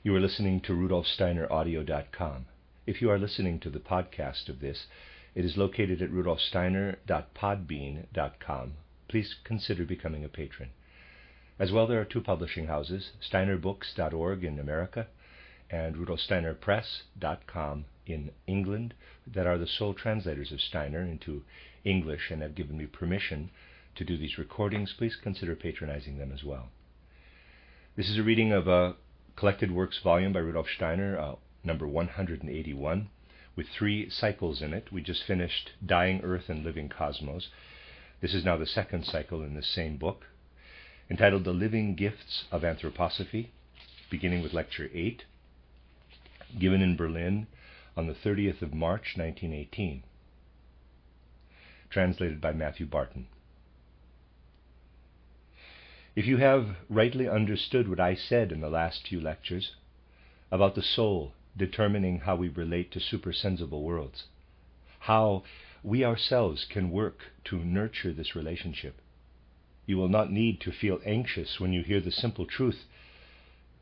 You are listening to RudolfSteinerAudio.com. If you are listening to the podcast of this, it is located at RudolfSteiner.podbean.com. Please consider becoming a patron. As well, there are two publishing houses, SteinerBooks.org in America and RudolfSteinerPress.com in England, that are the sole translators of Steiner into English and have given me permission to do these recordings. Please consider patronizing them as well. This is a reading of a collected works volume by Rudolf Steiner, number 181, with 3 cycles in it. We just finished Dying Earth and Living Cosmos. This is now the second cycle in this same book, entitled The Living Gifts of Anthroposophy, beginning with Lecture 8, given in Berlin on the 30th of March, 1918, translated by Matthew Barton. If you have rightly understood what I said in the last few lectures about the soul determining how we relate to supersensible worlds, how we ourselves can work to nurture this relationship, you will not need to feel anxious when you hear the simple truth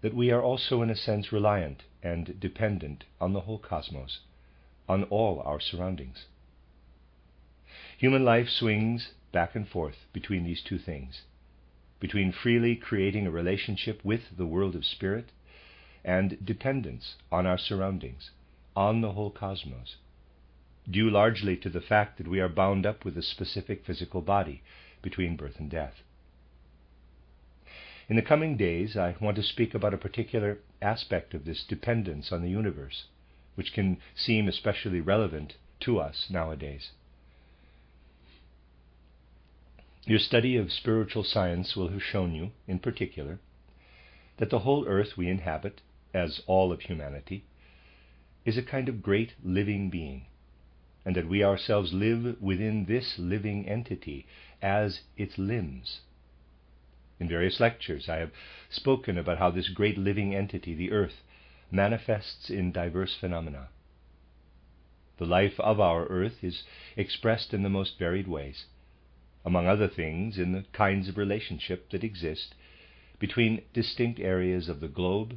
that we are also in a sense reliant and dependent on the whole cosmos, on all our surroundings. Human life swings back and forth between these two things, between freely creating a relationship with the world of spirit and dependence on our surroundings, on the whole cosmos, due largely to the fact that we are bound up with a specific physical body between birth and death. In the coming days, I want to speak about a particular aspect of this dependence on the universe, which can seem especially relevant to us nowadays. Your study of spiritual science will have shown you, in particular, that the whole earth we inhabit, as all of humanity, is a kind of great living being, and that we ourselves live within this living entity as its limbs. In various lectures, I have spoken about how this great living entity, the earth, manifests in diverse phenomena. The life of our earth is expressed in the most varied ways, among other things in the kinds of relationship that exist between distinct areas of the globe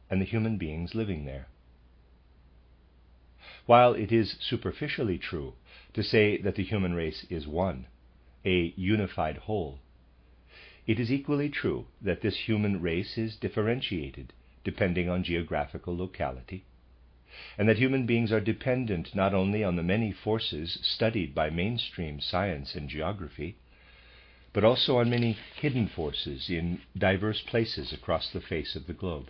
and the human beings living there. While it is superficially true to say that the human race is one, a unified whole, it is equally true that this human race is differentiated depending on geographical locality, and that human beings are dependent not only on the many forces studied by mainstream science and geography, but also on many hidden forces in diverse places across the face of the globe.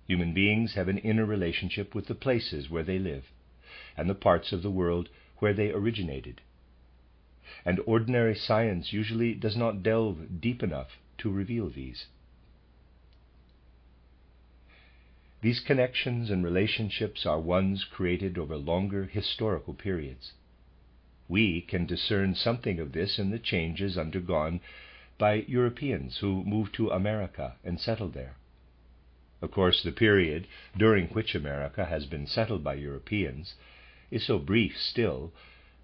Human beings have an inner relationship with the places where they live and the parts of the world where they originated, and ordinary science usually does not delve deep enough to reveal these. These connections and relationships are ones created over longer historical periods. We can discern something of this in the changes undergone by Europeans who moved to America and settled there. Of course, the period during which America has been settled by Europeans is so brief still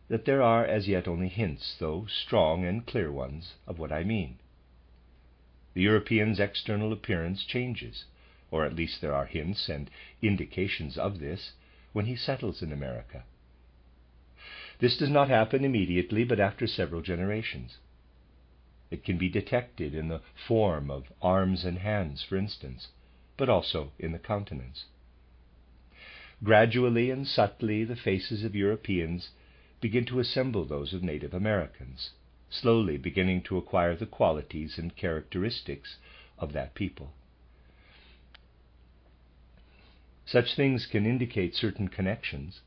that there are as yet only hints, though strong and clear ones, of what I mean. The European's external appearance changes, or at least there are hints and indications of this, when he settles in America. This does not happen immediately, but after several generations. It can be detected in the form of arms and hands, for instance, but also in the countenance. Gradually and subtly, the faces of Europeans begin to resemble those of Native Americans, slowly beginning to acquire the qualities and characteristics of that people. Such things can indicate certain connections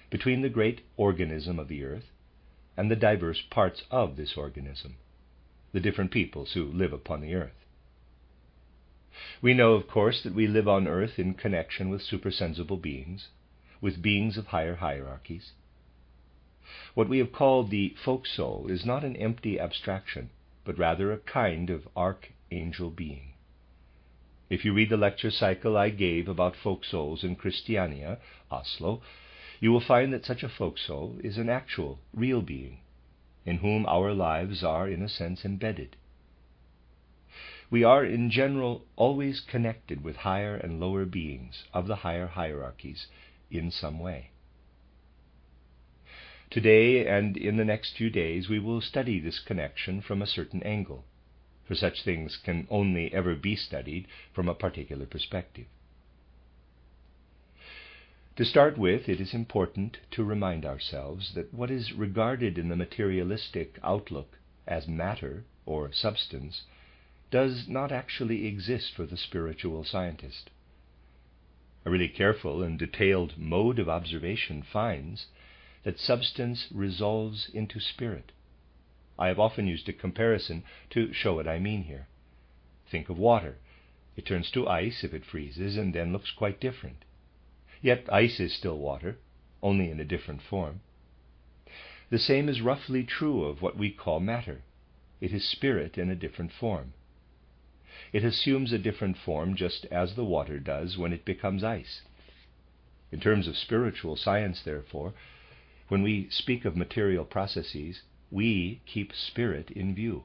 between the great organism of the earth and the diverse parts of this organism, the different peoples who live upon the earth. We know, of course, that we live on earth in connection with supersensible beings, with beings of higher hierarchies. What we have called the folk soul is not an empty abstraction, but rather a kind of archangel being. If you read the lecture cycle I gave about folk souls in Christiania, Oslo, you will find that such a folk soul is an actual, real being, in whom our lives are, in a sense, embedded. we are in general always connected with higher and lower beings of the higher hierarchies in some way. Today and in the next few days we will study this connection from a certain angle, for such things can only ever be studied from a particular perspective. To start with, it is important to remind ourselves that what is regarded in the materialistic outlook as matter or substance does not actually exist for the spiritual scientist. A really careful and detailed mode of observation finds that substance resolves into spirit. I have often used a comparison to show what I mean here. Think of water. It turns to ice if it freezes and then looks quite different. Yet ice is still water, only in a different form. The same is roughly true of what we call matter. It is spirit in a different form. It assumes a different form just as the water does when it becomes ice. In terms of spiritual science, therefore, when we speak of material processes, we keep spirit in view.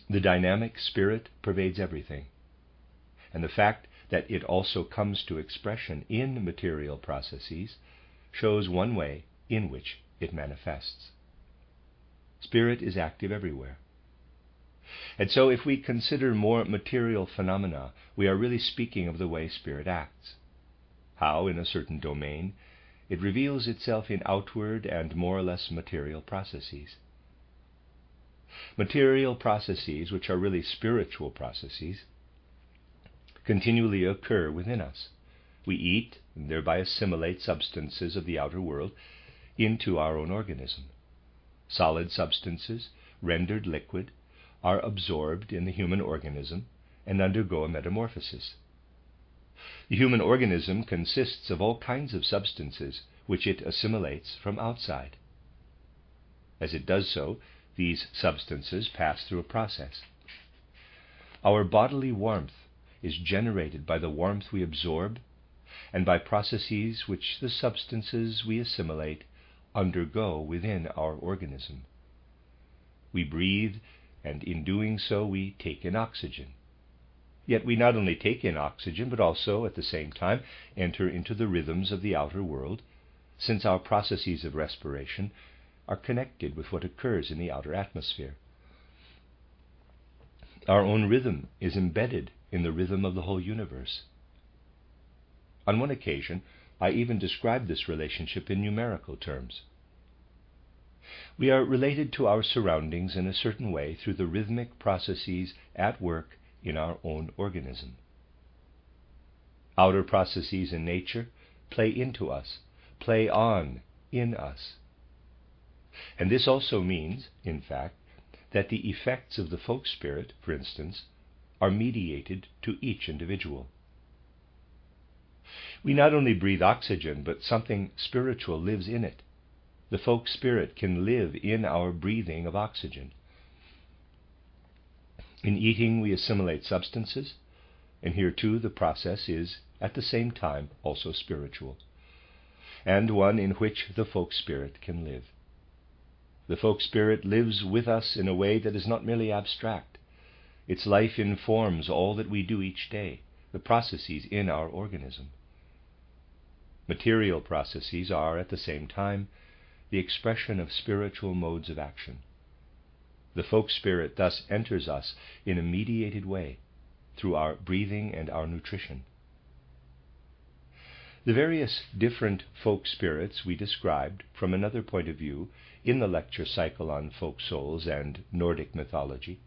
The dynamic spirit pervades everything, and the fact that it also comes to expression in material processes shows one way in which it manifests. Spirit is active everywhere. And so if we consider more material phenomena, we are really speaking of the way spirit acts. How, in a certain domain, it reveals itself in outward and more or less material processes. Material processes, which are really spiritual processes, continually occur within us. We eat and thereby assimilate substances of the outer world into our own organism. Solid substances, rendered liquid, are absorbed in the human organism and undergo a metamorphosis. The human organism consists of all kinds of substances which it assimilates from outside. As it does so, these substances pass through a process. Our bodily warmth is generated by the warmth we absorb and by processes which the substances we assimilate undergo within our organism. We breathe, and in doing so we take in oxygen. Yet we not only take in oxygen, but also at the same time enter into the rhythms of the outer world, since our processes of respiration are connected with what occurs in the outer atmosphere. Our own rhythm is embedded in the rhythm of the whole universe. On one occasion, I even described this relationship in numerical terms. We are related to our surroundings in a certain way through the rhythmic processes at work in our own organism. Outer processes in nature play into us, play on in us. And this also means, in fact, that the effects of the folk spirit, for instance, are mediated to each individual. We not only breathe oxygen, but something spiritual lives in it. The folk spirit can live in our breathing of oxygen. In eating, we assimilate substances, and here too the process is, at the same time, also spiritual, and one in which the folk spirit can live. The folk spirit lives with us in a way that is not merely abstract. Its life informs all that we do each day, the processes in our organism. Material processes are, at the same time, the expression of spiritual modes of action. The folk spirit thus enters us in a mediated way through our breathing and our nutrition. The various different folk spirits we described from another point of view in the lecture cycle on folk souls and Nordic mythology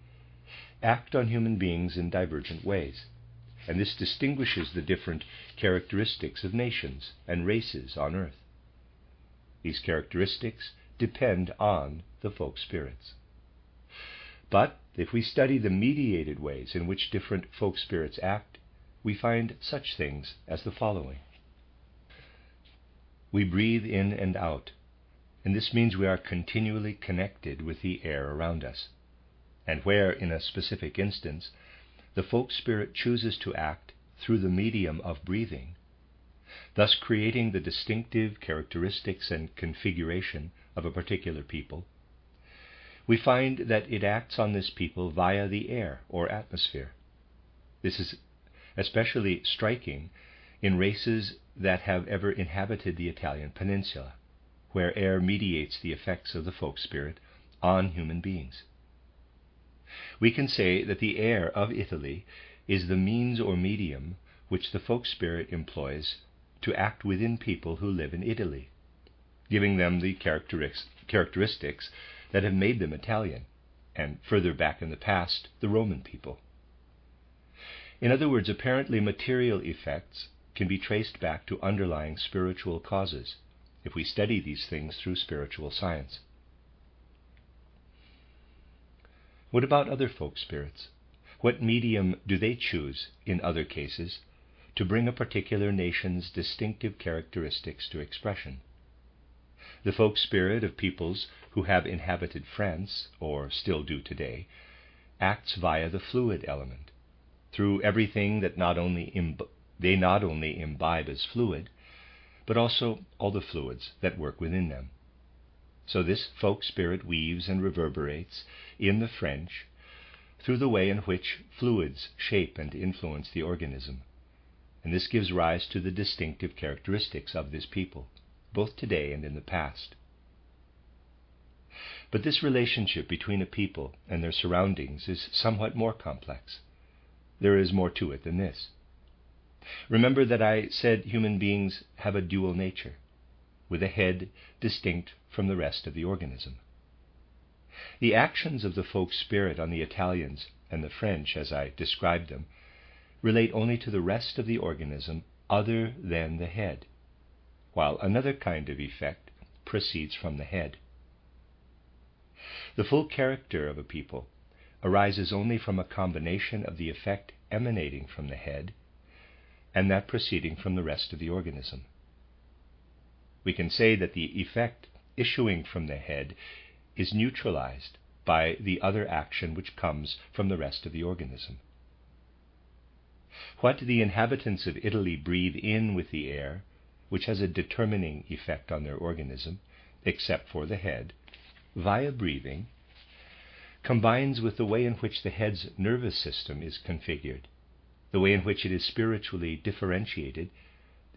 act on human beings in divergent ways, and this distinguishes the different characteristics of nations and races on earth. These characteristics depend on the folk spirits. But if we study the mediated ways in which different folk spirits act, we find such things as the following. We breathe in and out, and this means we are continually connected with the air around us. And where, in a specific instance, the folk spirit chooses to act through the medium of breathing, thus creating the distinctive characteristics and configuration of a particular people, we find that it acts on this people via the air or atmosphere. This is especially striking in races that have ever inhabited the Italian peninsula, where air mediates the effects of the folk spirit on human beings. We can say that the air of Italy is the means or medium which the folk spirit employs to act within people who live in Italy, giving them the characteristics that have made them Italian, and further back in the past, the Roman people. In other words, apparently material effects can be traced back to underlying spiritual causes if we study these things through spiritual science. What about other folk spirits? What medium do they choose, in other cases, to bring a particular nation's distinctive characteristics to expression? The folk spirit of peoples who have inhabited France, or still do today, acts via the fluid element, through everything that they not only imbibe as fluid, but also all the fluids that work within them. So this folk spirit weaves and reverberates in the French through the way in which fluids shape and influence the organism, and this gives rise to the distinctive characteristics of this people, both today and in the past. But this relationship between a people and their surroundings is somewhat more complex. There is more to it than this. Remember that I said human beings have a dual nature, with a head distinct from the rest of the organism. The actions of the folk spirit on the Italians and the French, as I described them, relate only to the rest of the organism other than the head, while another kind of effect proceeds from the head. The full character of a people arises only from a combination of the effect emanating from the head and that proceeding from the rest of the organism. We can say that the effect issuing from the head is neutralized by the other action which comes from the rest of the organism. What the inhabitants of Italy breathe in with the air, which has a determining effect on their organism, except for the head, via breathing, combines with the way in which the head's nervous system is configured, the way in which it is spiritually differentiated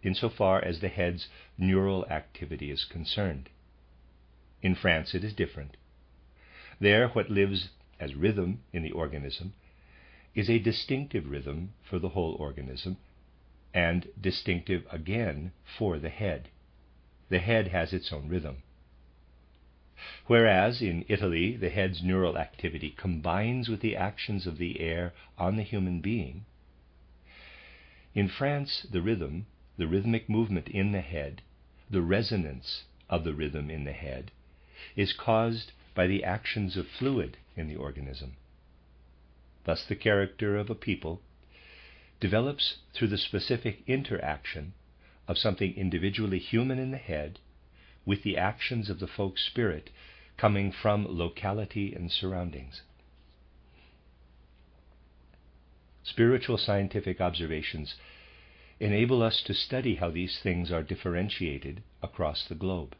insofar as the head's neural activity is concerned. In France it is different. There what lives as rhythm in the organism is a distinctive rhythm for the whole organism, and distinctive again for the head. The head has its own rhythm. Whereas in Italy the head's neural activity combines with the actions of the air on the human being, in France the rhythm, the rhythmic movement in the head, the resonance of the rhythm in the head, is caused by the actions of fluid in the organism. Thus the character of a people develops through the specific interaction of something individually human in the head with the actions of the folk spirit coming from locality and surroundings. Spiritual scientific observations enable us to study how these things are differentiated across the globe.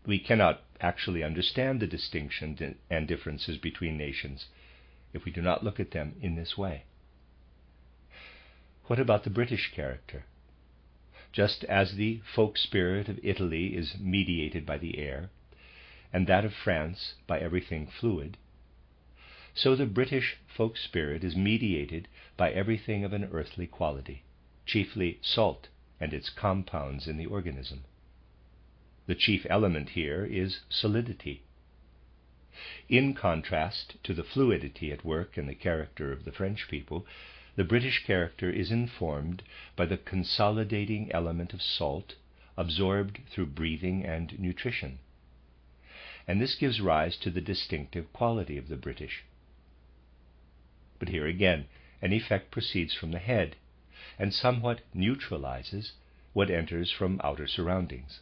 We cannot actually understand the distinctions and differences between nations if we do not look at them in this way. What about the British character? Just as the folk spirit of Italy is mediated by the air, and that of France by everything fluid, so the British folk spirit is mediated by everything of an earthly quality, chiefly salt and its compounds in the organism. The chief element here is solidity. In contrast to the fluidity at work in the character of the French people, the British character is informed by the consolidating element of salt absorbed through breathing and nutrition. And this gives rise to the distinctive quality of the British. But here again, an effect proceeds from the head and somewhat neutralizes what enters from outer surroundings.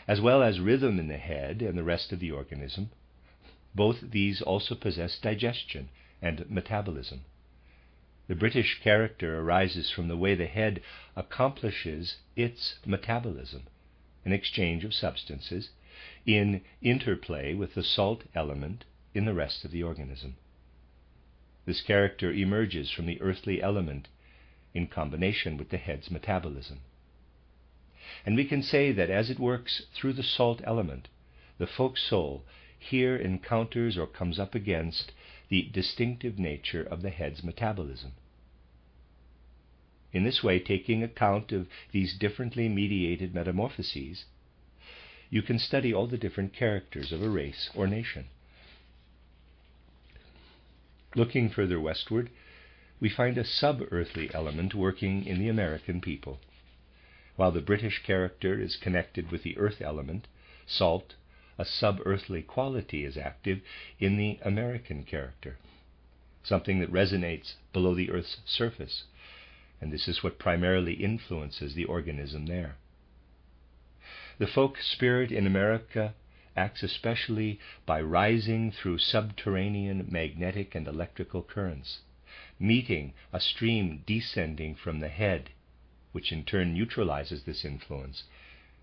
As well as rhythm in the head and the rest of the organism, both these also possess digestion and metabolism. The British character arises from the way the head accomplishes its metabolism, an exchange of substances, in interplay with the salt element in the rest of the organism. This character emerges from the earthly element in combination with the head's metabolism. And we can say that as it works through the salt element, the folk soul here encounters or comes up against the distinctive nature of the head's metabolism. In this way, taking account of these differently mediated metamorphoses, you can study all the different characters of a race or nation. Looking further westward, we find a sub-earthly element working in the American people. While the British character is connected with the earth element, salt, a sub-earthly quality, is active in the American character, something that resonates below the earth's surface, and this is what primarily influences the organism there. The folk spirit in America acts especially by rising through subterranean magnetic and electrical currents, meeting a stream descending from the head, which in turn neutralizes this influence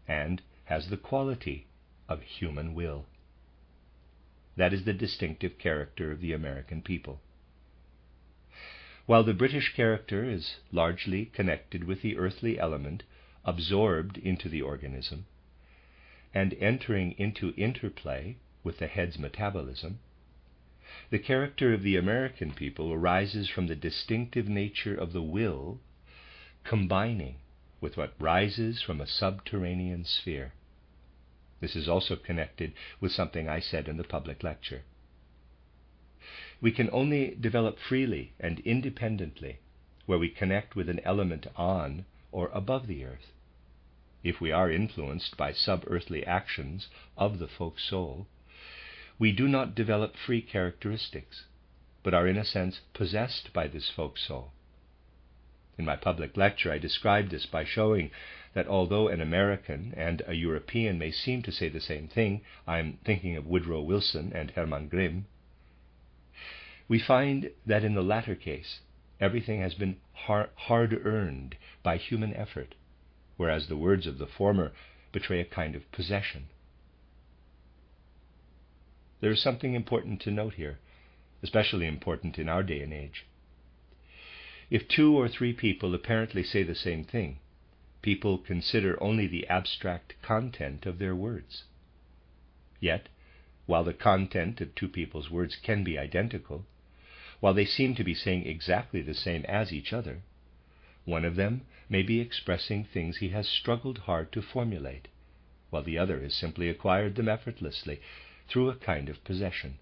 and has the quality of human will. That is the distinctive character of the American people. While the British character is largely connected with the earthly element absorbed into the organism and entering into interplay with the head's metabolism, the character of the American people arises from the distinctive nature of the will combining with what rises from a subterranean sphere. This is also connected with something I said in the public lecture. We can only develop freely and independently where we connect with an element on or above the earth. If we are influenced by sub-earthly actions of the folk soul, we do not develop free characteristics, but are in a sense possessed by this folk soul. In my public lecture, I described this by showing that although an American and a European may seem to say the same thing, I'm thinking of Woodrow Wilson and Hermann Grimm, we find that in the latter case, everything has been hard-earned by human effort, whereas the words of the former betray a kind of possession. There is something important to note here, especially important in our day and age. If 2 or 3 people apparently say the same thing, people consider only the abstract content of their words. Yet, while the content of 2 people's words can be identical, while they seem to be saying exactly the same as each other, one of them may be expressing things he has struggled hard to formulate, while the other has simply acquired them effortlessly through a kind of possession.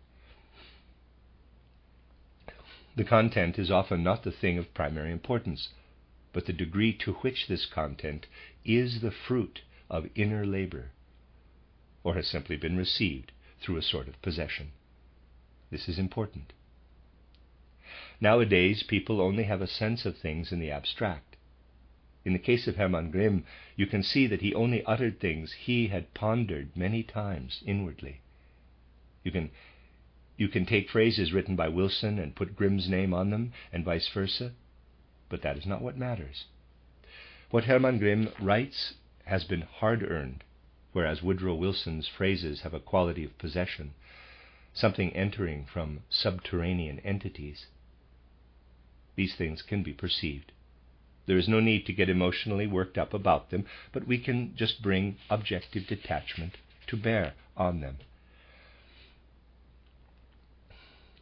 The content is often not the thing of primary importance, but the degree to which this content is the fruit of inner labor, or has simply been received through a sort of possession. This is important. Nowadays, people only have a sense of things in the abstract. In the case of Hermann Grimm, you can see that he only uttered things he had pondered many times inwardly. You can take phrases written by Wilson and put Grimm's name on them, and vice versa, but that is not what matters. What Hermann Grimm writes has been hard-earned, whereas Woodrow Wilson's phrases have a quality of possession, something entering from subterranean entities. These things can be perceived. There is no need to get emotionally worked up about them, but we can just bring objective detachment to bear on them.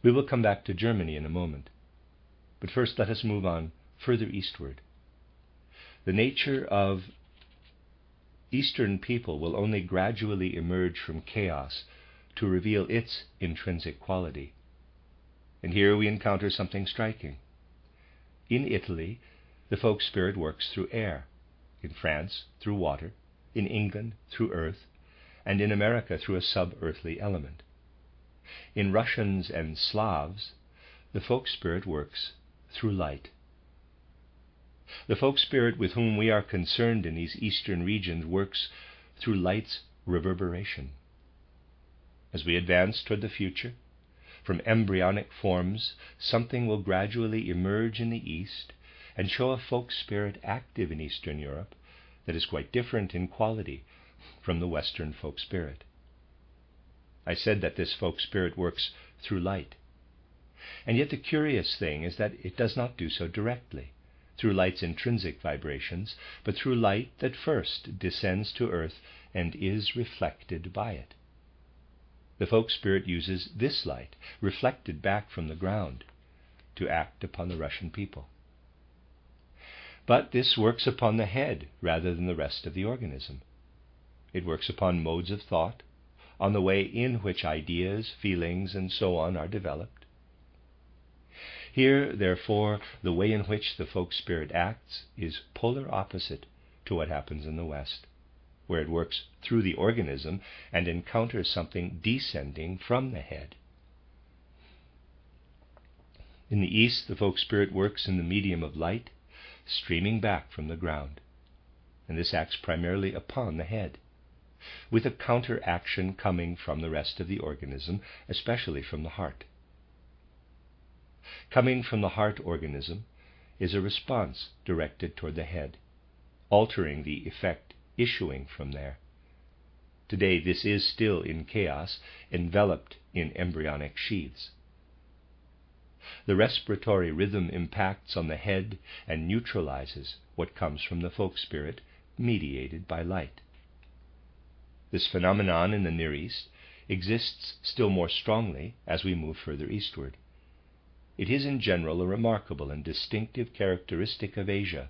We will come back to Germany in a moment, but first let us move on further eastward. The nature of Eastern people will only gradually emerge from chaos to reveal its intrinsic quality. And here we encounter something striking. In Italy, the folk spirit works through air, in France through water, in England through earth, and in America through a sub-earthly element. In Russians and Slavs, the folk spirit works through light. The folk spirit with whom we are concerned in these eastern regions works through light's reverberation. As we advance toward the future, from embryonic forms, something will gradually emerge in the East and show a folk spirit active in Eastern Europe that is quite different in quality from the Western folk spirit. I said that this folk spirit works through light. And yet the curious thing is that it does not do so directly, through light's intrinsic vibrations, but through light that first descends to earth and is reflected by it. The folk spirit uses this light, reflected back from the ground, to act upon the Russian people. But this works upon the head rather than the rest of the organism. It works upon modes of thought, on the way in which ideas, feelings, and so on are developed. Here, therefore, the way in which the folk spirit acts is polar opposite to what happens in the West, where it works through the organism and encounters something descending from the head. In the East, the folk spirit works in the medium of light, streaming back from the ground, and this acts primarily upon the head, with a counteraction coming from the rest of the organism, especially from the heart. Coming from the heart organism is a response directed toward the head, altering the effect issuing from there. Today this is still in chaos, enveloped in embryonic sheaths. The respiratory rhythm impacts on the head and neutralizes what comes from the folk spirit, mediated by light. This phenomenon in the Near East exists still more strongly as we move further eastward. It is in general a remarkable and distinctive characteristic of Asia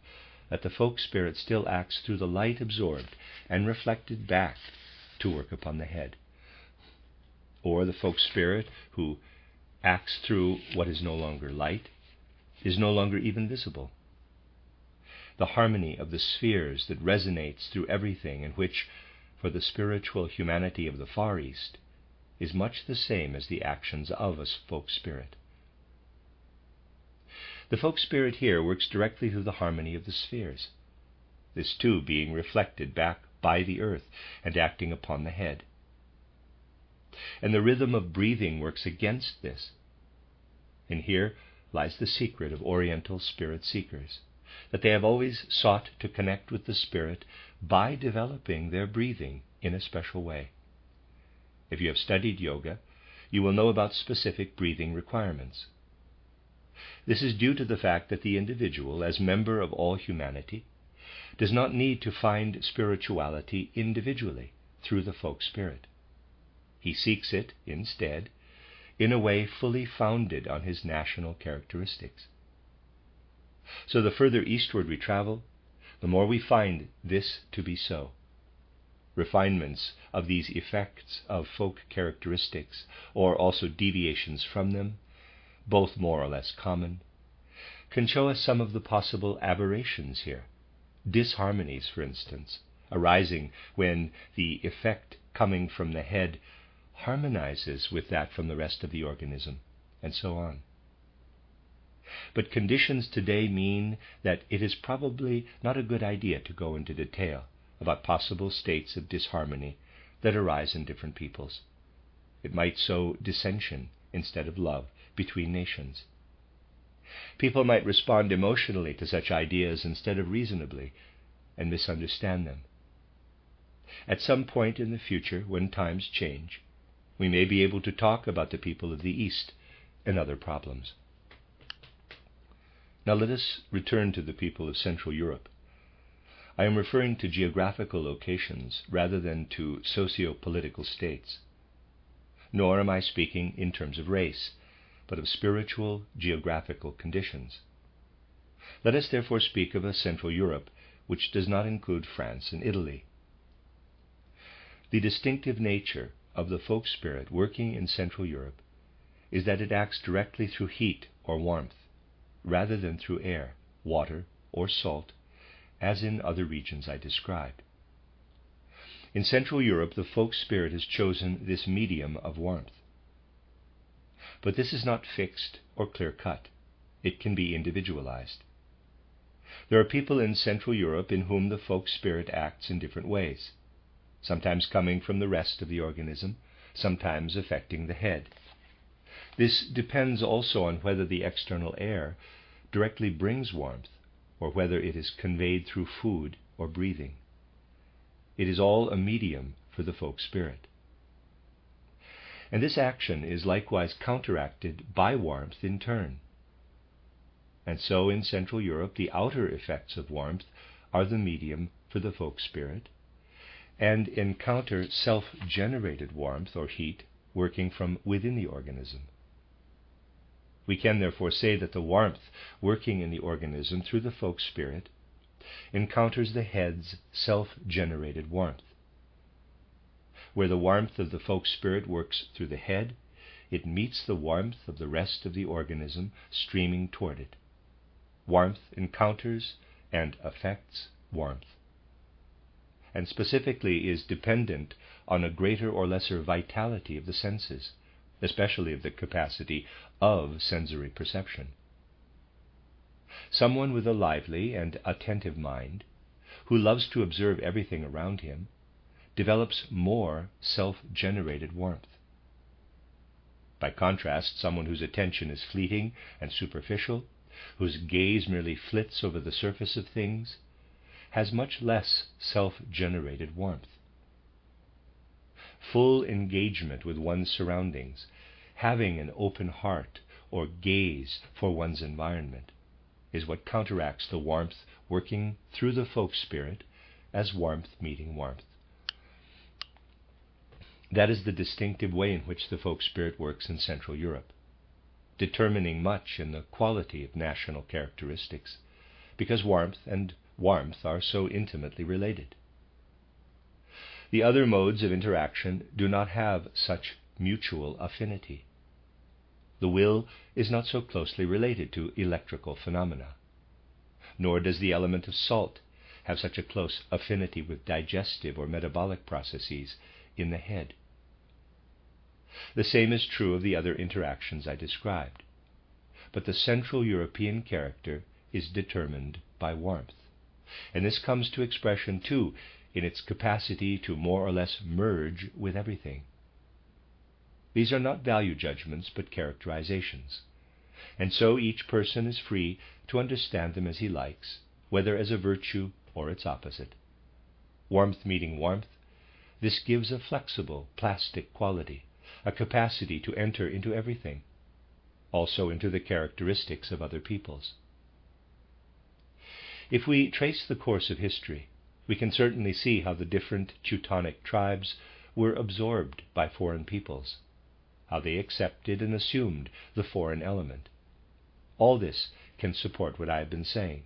that the folk spirit still acts through the light absorbed and reflected back to work upon the head. Or the folk spirit who acts through what is no longer light is no longer even visible. The harmony of the spheres that resonates through everything, and which, for the spiritual humanity of the Far East, is much the same as the actions of a folk spirit. The folk spirit here works directly through the harmony of the spheres, this too being reflected back by the earth and acting upon the head. And the rhythm of breathing works against this. And here lies the secret of Oriental spirit seekers, that they have always sought to connect with the spirit by developing their breathing in a special way. If you have studied yoga, you will know about specific breathing requirements. This is due to the fact that the individual, as member of all humanity, does not need to find spirituality individually through the folk spirit. He seeks it, instead, in a way fully founded on his national characteristics. So the further eastward we travel, the more we find this to be so. Refinements of these effects of folk characteristics, or also deviations from them, both more or less common, can show us some of the possible aberrations here, disharmonies, for instance, arising when the effect coming from the head harmonizes with that from the rest of the organism, and so on. But conditions today mean that it is probably not a good idea to go into detail about possible states of disharmony that arise in different peoples. It might sow dissension instead of love between nations. People might respond emotionally to such ideas instead of reasonably, and misunderstand them. At some point in the future, when times change, we may be able to talk about the people of the East and other problems. Now let us return to the people of Central Europe. I am referring to geographical locations rather than to socio-political states. Nor am I speaking in terms of race, but of spiritual geographical conditions. Let us therefore speak of a Central Europe which does not include France and Italy. The distinctive nature of the folk spirit working in Central Europe is that it acts directly through heat or warmth, rather than through air, water, or salt, as in other regions I described. In Central Europe, the folk spirit has chosen this medium of warmth. But this is not fixed or clear-cut. It can be individualized. There are people in Central Europe in whom the folk spirit acts in different ways, sometimes coming from the rest of the organism, sometimes affecting the head. This depends also on whether the external air directly brings warmth, or whether it is conveyed through food or breathing. It is all a medium for the folk spirit. and this action is likewise counteracted by warmth in turn. And so in Central Europe the outer effects of warmth are the medium for the folk spirit, and encounter self-generated warmth or heat working from within the organism. We can therefore say that the warmth working in the organism through the folk spirit encounters the head's self-generated warmth. Where the warmth of the folk spirit works through the head, it meets the warmth of the rest of the organism streaming toward it. Warmth encounters and affects warmth, and specifically is dependent on a greater or lesser vitality of the senses, especially of the capacity of sensory perception. Someone with a lively and attentive mind, who loves to observe everything around him, develops more self-generated warmth. By contrast, someone whose attention is fleeting and superficial, whose gaze merely flits over the surface of things, has much less self-generated warmth. Full engagement with one's surroundings, having an open heart or gaze for one's environment, is what counteracts the warmth working through the folk spirit as warmth meeting warmth. That is the distinctive way in which the folk spirit works in Central Europe, determining much in the quality of national characteristics, because warmth and warmth are so intimately related. The other modes of interaction do not have such mutual affinity. The will is not so closely related to electrical phenomena, nor does the element of salt have such a close affinity with digestive or metabolic processes in the head. The same is true of the other interactions I described, but the Central European character is determined by warmth, and this comes to expression too in its capacity to more or less merge with everything. These are not value judgments but characterizations, and so each person is free to understand them as he likes, whether as a virtue or its opposite. Warmth meeting warmth, this gives a flexible, plastic quality, a capacity to enter into everything, also into the characteristics of other peoples. If we trace the course of history, we can certainly see how the different Teutonic tribes were absorbed by foreign peoples, how they accepted and assumed the foreign element. All this can support what I have been saying.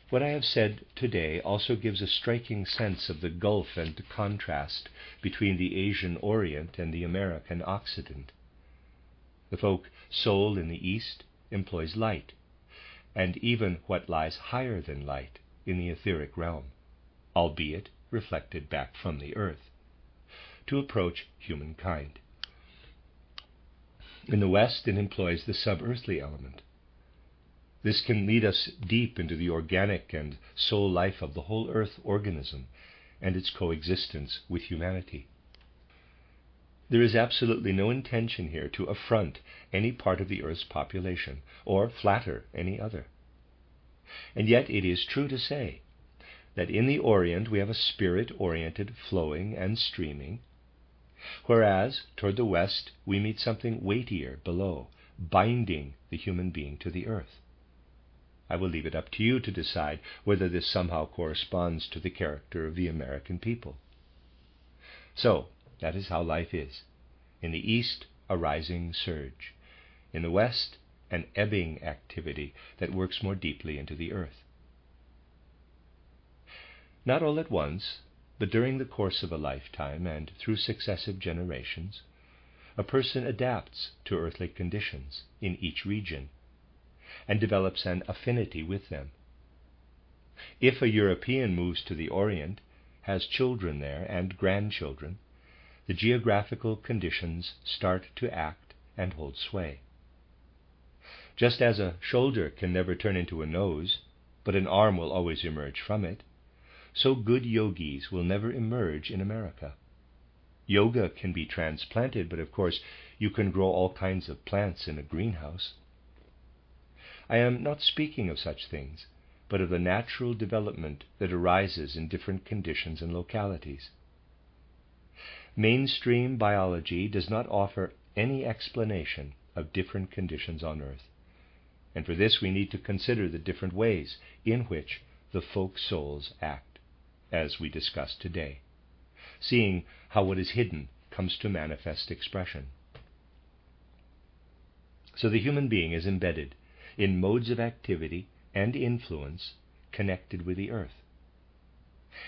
What I have said today also gives a striking sense of the gulf and contrast between the Asian Orient and the American Occident. The folk soul in the East employs light, and even what lies higher than light in the etheric realm, albeit reflected back from the earth, to approach humankind. In the West, it employs the sub-earthly element. This can lead us deep into the organic and soul life of the whole earth organism and its coexistence with humanity. There is absolutely no intention here to affront any part of the earth's population or flatter any other. And yet it is true to say that in the Orient we have a spirit-oriented flowing and streaming, whereas toward the West we meet something weightier below, binding the human being to the earth. I will leave it up to you to decide whether this somehow corresponds to the character of the American people. So, that is how life is. In the East, a rising surge. In the West, an ebbing activity that works more deeply into the earth. Not all at once, but during the course of a lifetime and through successive generations, a person adapts to earthly conditions in each region and develops an affinity with them. If a European moves to the Orient, has children there and grandchildren, the geographical conditions start to act and hold sway. Just as a shoulder can never turn into a nose, but an arm will always emerge from it, so good yogis will never emerge in America. Yoga can be transplanted, but of course you can grow all kinds of plants in a greenhouse. I am not speaking of such things, but of the natural development that arises in different conditions and localities. Mainstream biology does not offer any explanation of different conditions on earth, and for this we need to consider the different ways in which the folk souls act, as we discussed today, seeing how what is hidden comes to manifest expression. So the human being is embedded in modes of activity and influence connected with the earth.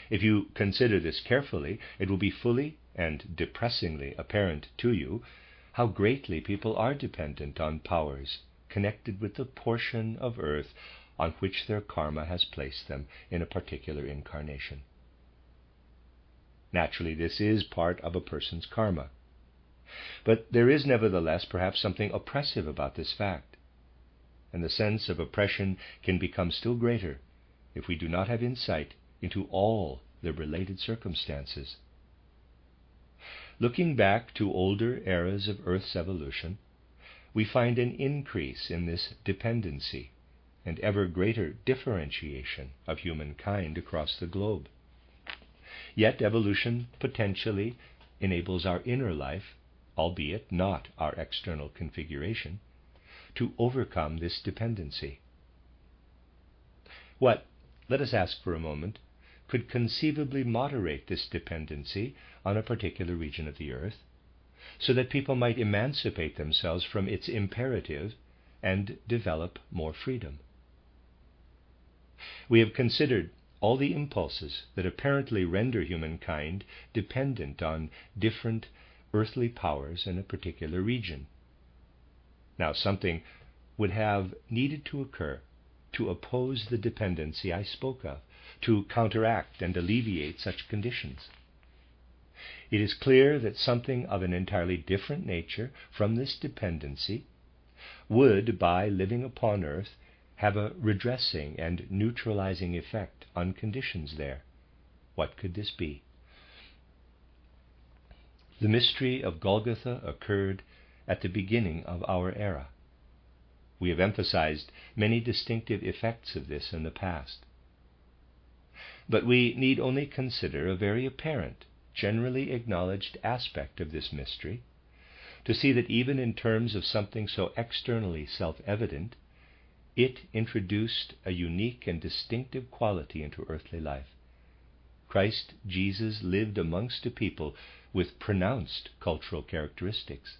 If you consider this carefully, it will be fully and depressingly apparent to you how greatly people are dependent on powers connected with the portion of earth on which their karma has placed them in a particular incarnation. Naturally, this is part of a person's karma. But there is nevertheless perhaps something oppressive about this fact, and the sense of oppression can become still greater if we do not have insight into all the related circumstances. Looking back to older eras of Earth's evolution, we find an increase in this dependency and ever greater differentiation of humankind across the globe. Yet evolution potentially enables our inner life, albeit not our external configuration, to overcome this dependency. What, let us ask for a moment, could conceivably moderate this dependency on a particular region of the earth, so that people might emancipate themselves from its imperative and develop more freedom? We have considered all the impulses that apparently render humankind dependent on different earthly powers in a particular region. Now, something would have needed to occur to oppose the dependency I spoke of, to counteract and alleviate such conditions. It is clear that something of an entirely different nature from this dependency would, by living upon earth, have a redressing and neutralizing effect on conditions there. What could this be? The mystery of Golgotha occurred at the beginning of our era. We have emphasized many distinctive effects of this in the past. But we need only consider a very apparent, generally acknowledged aspect of this mystery to see that even in terms of something so externally self-evident, it introduced a unique and distinctive quality into earthly life. Christ Jesus lived amongst a people with pronounced cultural characteristics,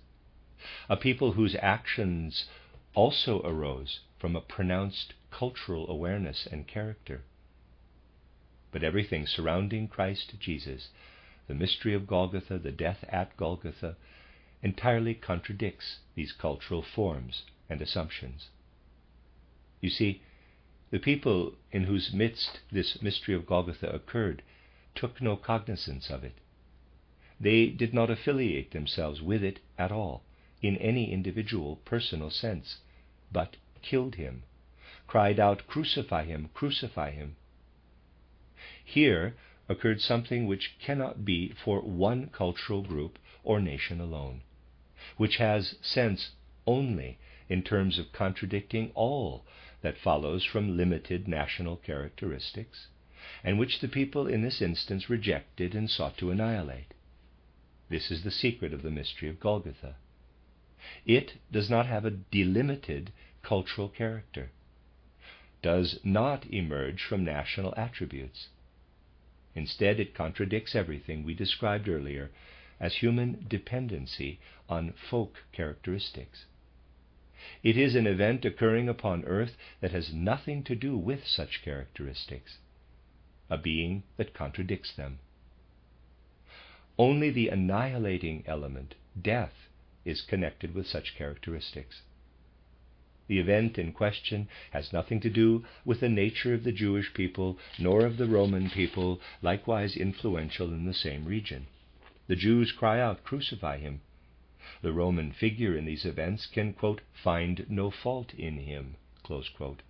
a people whose actions also arose from a pronounced cultural awareness and character. But everything surrounding Christ Jesus, the mystery of Golgotha, the death at Golgotha, entirely contradicts these cultural forms and assumptions. You see, the people in whose midst this mystery of Golgotha occurred took no cognizance of it. They did not affiliate themselves with it at all, in any individual personal sense, but killed him, cried out, "Crucify him, crucify him." Here occurred something which cannot be for one cultural group or nation alone, which has sense only in terms of contradicting all that follows from limited national characteristics, and which the people in this instance rejected and sought to annihilate. This is the secret of the mystery of Golgotha. It does not have a delimited cultural character, does not emerge from national attributes. Instead, it contradicts everything we described earlier as human dependency on folk characteristics. It is an event occurring upon earth that has nothing to do with such characteristics, a being that contradicts them. Only the annihilating element, death, is connected with such characteristics. The event in question has nothing to do with the nature of the Jewish people, nor of the Roman people, likewise influential in the same region. The Jews cry out, "Crucify him." The Roman figure in these events can, quote, "find no fault in him," close quote,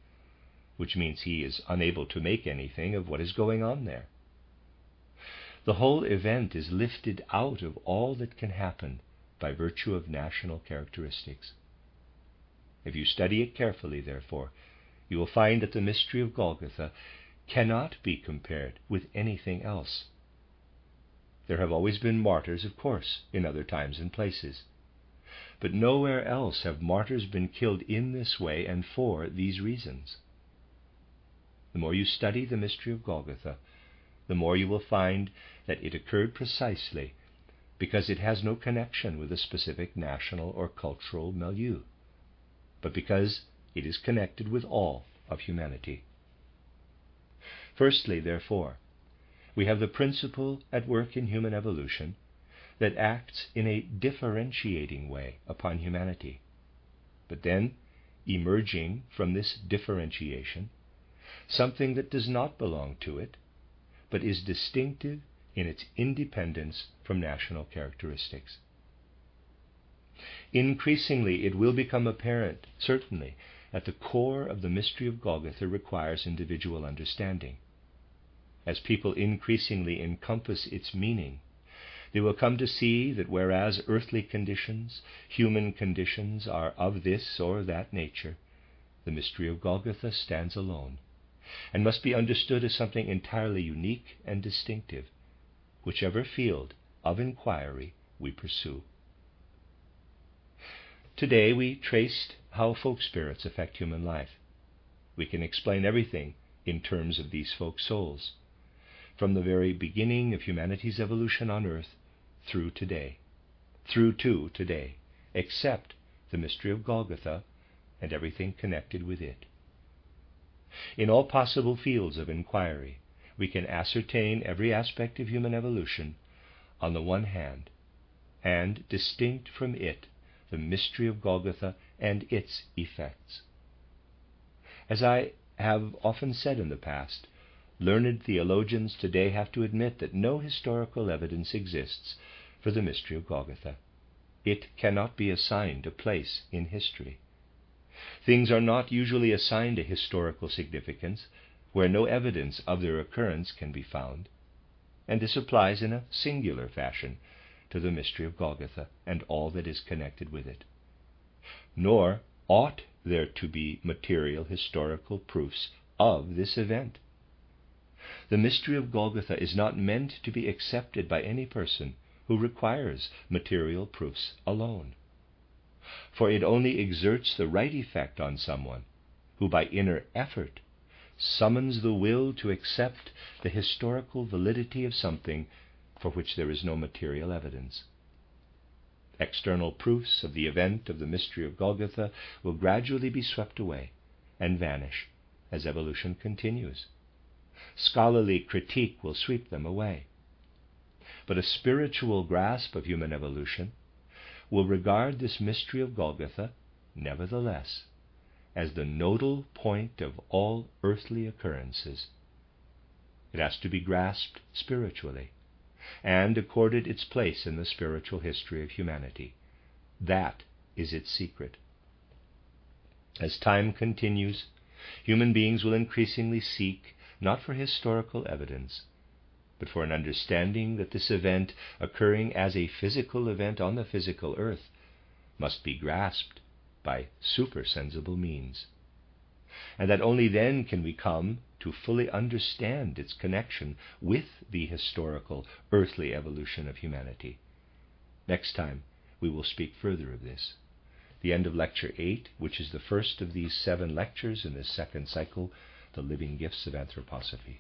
which means he is unable to make anything of what is going on there. The whole event is lifted out of all that can happen by virtue of national characteristics. If you study it carefully, therefore, you will find that the mystery of Golgotha cannot be compared with anything else. There have always been martyrs, of course, in other times and places. But nowhere else have martyrs been killed in this way and for these reasons. The more you study the mystery of Golgotha, the more you will find that it occurred precisely because it has no connection with a specific national or cultural milieu, but because it is connected with all of humanity. Firstly, therefore, we have the principle at work in human evolution that acts in a differentiating way upon humanity. But then, emerging from this differentiation, something that does not belong to it, but is distinctive in its independence from national characteristics. Increasingly, it will become apparent, certainly, that the core of the mystery of Golgotha requires individual understanding. As people increasingly encompass its meaning, they will come to see that whereas earthly conditions, human conditions, are of this or that nature, the mystery of Golgotha stands alone, and must be understood as something entirely unique and distinctive, whichever field of inquiry we pursue. Today we traced how folk spirits affect human life. We can explain everything in terms of these folk souls, from the very beginning of humanity's evolution on earth through to today, except the mystery of Golgotha and everything connected with it. In all possible fields of inquiry, we can ascertain every aspect of human evolution on the one hand, and distinct from it, the mystery of Golgotha and its effects. As I have often said in the past, learned theologians today have to admit that no historical evidence exists for the mystery of Golgotha. It cannot be assigned a place in history. Things are not usually assigned a historical significance where no evidence of their occurrence can be found, and this applies in a singular fashion to the mystery of Golgotha and all that is connected with it. Nor ought there to be material historical proofs of this event. The mystery of Golgotha is not meant to be accepted by any person who requires material proofs alone, for it only exerts the right effect on someone who by inner effort summons the will to accept the historical validity of something for which there is no material evidence. External proofs of the event of the mystery of Golgotha will gradually be swept away and vanish as evolution continues. Scholarly critique will sweep them away. But a spiritual grasp of human evolution will regard this mystery of Golgotha, nevertheless, as the nodal point of all earthly occurrences. It has to be grasped spiritually and accorded its place in the spiritual history of humanity. That is its secret. As time continues, human beings will increasingly seek not for historical evidence, but for an understanding that this event, occurring as a physical event on the physical earth, must be grasped by supersensible means, and that only then can we come to fully understand its connection with the historical earthly evolution of humanity. Next time we will speak further of this. The end of Lecture 8, which is the first of these 7 lectures in this second cycle, The Living Gifts of Anthroposophy.